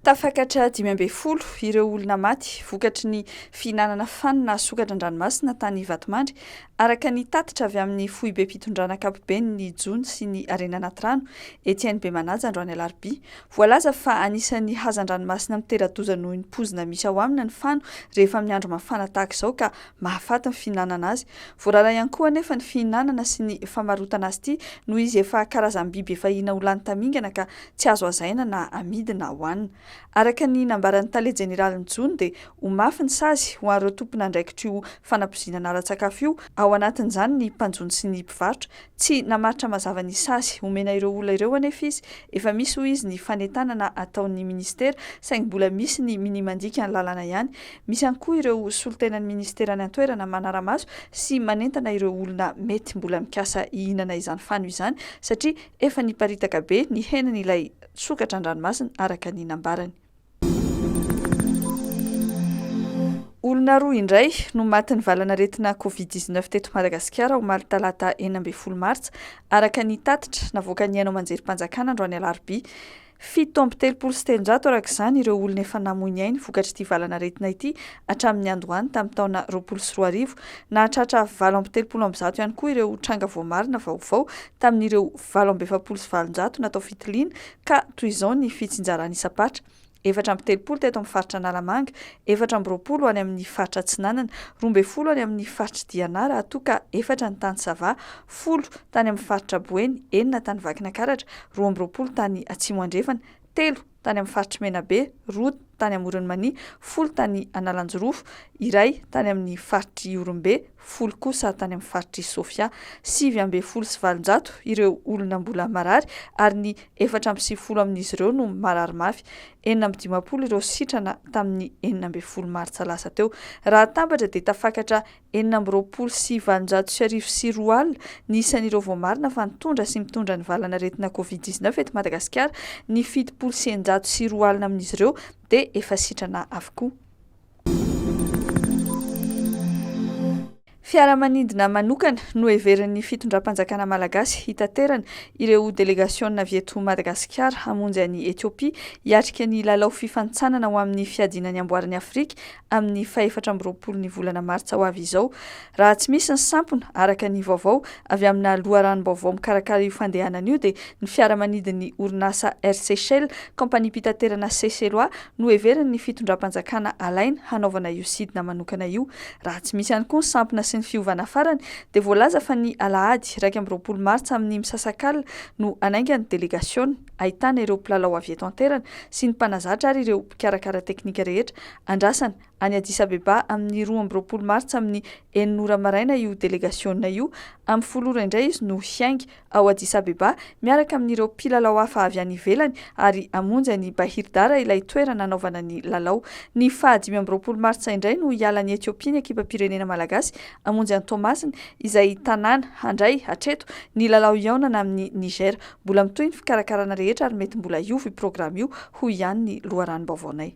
Tafakatra 12 ireo olona maty vokatry ny fihinanana fanina sokatra an-dranomasina tany Vatomandry araka ny tatitra avy amin'ny foibe mpitondrana ankapobeny ny Jony sy ny Harena anaty rano Etienne Bemanaja androany alarobia. Voalaza fa anisan'ny hazan-dranomasina mitera-doza noho ny pozina misy ao aminy ny fano rehefa amin'ny andro mafana tahaka izao ka mahafaty ny fihinanana azy. Voarara ihany koa anefa ny fihinanana sy ny famarotana azy ity noho izy efa karazam-biby efa hina ho lany tamingana ka tsy azo azaina na amidy na hohanina. Araka ny nambaran'ny tale jeneralin'ny Jony dia ho mafy ny sazy ho an'ireo tompona andraikitra io fanampozinana ara-tsakafo io ao anatin'izany ny mpanjony sy ny mpivarotra. Tsy namaritra mazava ny sazy omena ireo olona ireo anefa izy efa misy ho izy ny fanentanana ataon'ny ministera saingy mbola misy ny minimandika ny lalana ihany. Misy ihany koa ireo solotenan'ny ministera ny antoerana manara-maso sy manentana ireo olona mety mbola mikasa hihinana izany fano izany satria efa niparitaka be ny henan'ilay sokatra an-dranomasina araka ny nambarany. Olona roa indray no maty nivalana aretina Covid-19 teto Madagasikara omaly talata 12 Martsa araka ny tatitra navoaka ny Haino amanjerim-panjakana androany alarobia. 7,3 araka izany ireo olona efa namoy ainy vokatry ity valana aretina ity hatramin'ny androany tamin'ny taona 2024 na hatratra 7,3 ihany koa ireo tranga voamarina vaovao tamin'ireo 7,7 natao fitiliana ka toy izao ny fitsinjarany isapatra. 4,3 teto amin'ny faritra Analamanga, 4,20 any amin'ny faritra Atsinanana, 12 any amin'ny faritra Dianara, atoka 4 ny tany Sava, 10 tany amin'ny faritra Boeny, 4 tany Vakinakaratra, 12 tany Atsimo Andrefana, 3 tany amin'ny faritra Menabe, 2 tany Amorony Mania, 10 tany Analanjorofo, 1 tany amin'ny faritra Orombe, 10 kosa tany amin'ny faritra Sofia, 7,9 ireo olona mbola marary ary ny 4,9 amin'izy ireo no marary mafy. 4,15 ireo sitrana tamin'ny 4 Martsa lasa teo. Raha tambatra dia tafakatra 4,20 sy 704 alina ny isan'ireo voamarina fa nitondra sy mitondra ny valana aretina Covid-19 eto Madagasikara, ny 704 alina amin'izy ireo dia efa sitrana avokoa. Fiaramanidina manokana no heverin'ny fitondram-panjakana malagasy hitaterana ireo delegasiona avy eto Madagasikara hamonjy any Etiopia hiatrika ny lalao fifanitsanana ho amin'ny fiadinany amboarany Afrika amin'ny 14 ny volana Martsa ho avy izao. Raha tsy misy ny sampona araka ny vaovao avy amina loharanom-baovao mikarakara io fandehanana io dia ny fiaramanidin'ny orinasa Air Seychelles, kompania mpitaterana Seychellois no heverin'ny fitondram-panjakana alaina hanaovana io sidina manokana io. Raha tsy misy ihany koa ny sampona sy ny fiovana farany dia voalaza fa ny alahady 2 Martsa amin'ny misasak'alina no anaingany delegasiona ahitana ireo mpilalao avy eto an-terana sy ny mpanazatra ary ireo mpikarakara teknika rehetra. Andrasana any Addis Abeba amin'ny 2 Martsa amin'ny 9 maraina io delegasiona io. Amin'ny 10 indray izy no hiainga ao Addis Abeba miaraka amin'ireo mpilalao hafa avy any ivelany ary hamonjy any Bahirdara ilay toerana anaovana ny lalao. Ny 15 Martsa indray no hialan'ny Etiopia ny ekipam-pirenena malagasy hamonjy any Tomasina izay tanàna handray hatreto ny lalao iaonana amin'ny Niger. Mbola mitohy ny fikarakarana rehetra ary mety mbola hiova io programa io hoy ihany ny loharanom-baovaonay.